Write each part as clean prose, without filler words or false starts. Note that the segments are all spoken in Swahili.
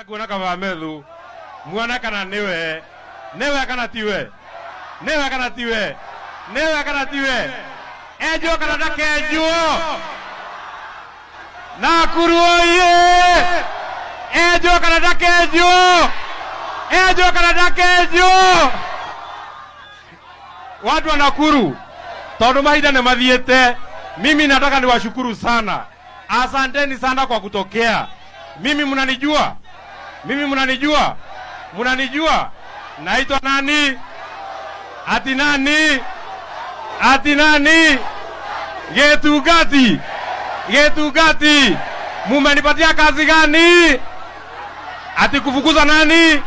Kuona kama methu muona kana niwe kana tiwe kana tiwe kana tiwe ejo kana dakejo Nakuru oye ejo kana dakejo watu wa Nakuru tondu mahinda ne mathiete. Mimi nataka niwashukuru sana, asanteni sana kwa kutokea. Mimi mnanijua naitwa nani? Ati nani? Getugati. Mumenipatia kazi gani? Ati kufukuza nani?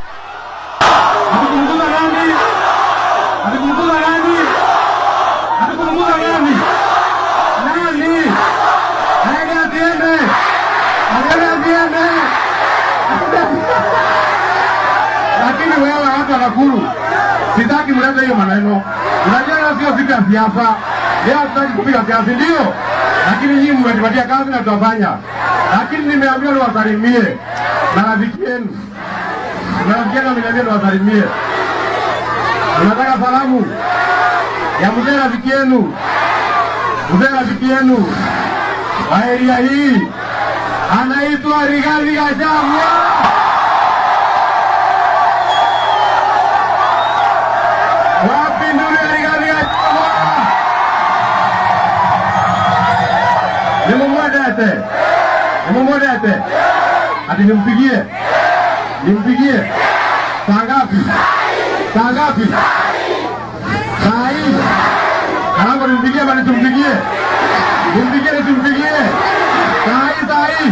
Lakini wewe watu wa Nakuru, sitaki mlete hiyo maneno. Unajua sio siku ya siasa. Leo tutaki kupiga siasa ndio. Lakini nyinyi mmenipatia kazi na tutafanya. Lakini nimeambiwa niwasalimie marafiki yenu. Nimeambiwa niwasalimie. Unataka salamu ya mzee rafiki yenu wa area hii anaitwa Rigathi Gachagua. Wapi ndio Rigathi Gachagua? Nimumwedete. Ati nimpigie. Saa ngapi? Saa hii. Kama nimpigie bali tumpigie. Saa hii.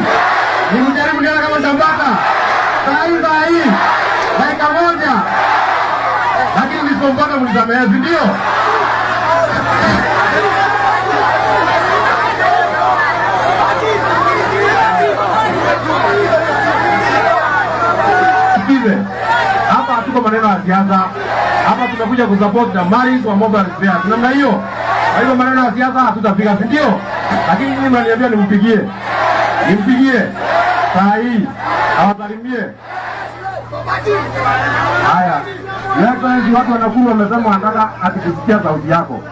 Nimjaribu ndio kama tambata. Saa hii. Dakika moja. Lakini nisipompata mnisamehe, ndio? Hapa hatuko maneno ya siasa. Hapa tumekuja kusupport na mali kwa mambo ya siasa. Namna hiyo. Kwa hivyo maneno ya siasa hatutapiga, ndio? Lakini mimi mnaniambia nimpigie. Saa hii. Awasalimie. Haya. Leo watu wa Nakuru wamesema wanataka atikusikia sauti yako.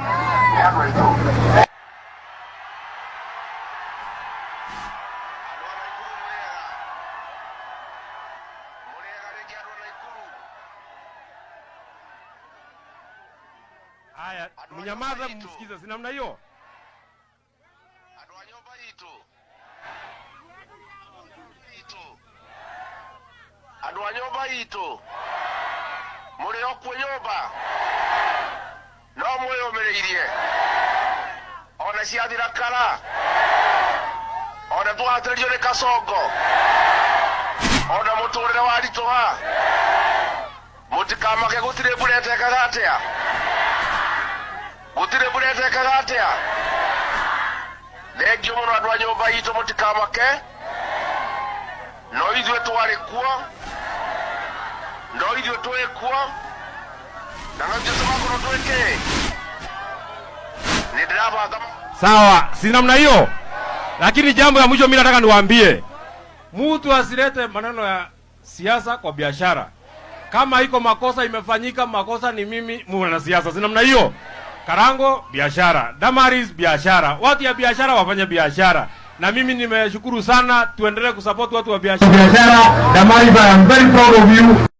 Haya, mnyamaza msikize, si namna hiyo? Andu a nyumba itu muri okwo nyumba no mwiyumiriirie ona ciathira kara ona twatĩrio nĩ Kasongo ona mũtũrĩre waritũha mũtikamake gũtirĩ mbura ĩtekaga atĩa thengio mũno andũ a nyũmba itũ mũtikamake no ithuĩ twarĩ kuo na no ithuĩ tũgakorwo twĩkĩ nĩ ndĩrabanga. Sawa, si namna hiyo. Lakini jambo ya mwisho mimi nataka niwaambie, mtu asilete maneno ya siasa kwa biashara. Kama iko makosa imefanyika, makosa ni mimi mwana siasa, si namna hiyo? Karango biashara, Damaris biashara, watu ya biashara wafanye biashara. Na mimi nimeshukuru sana, tuendelee kusupport watu wa biashara. Damaris, I am very proud of you.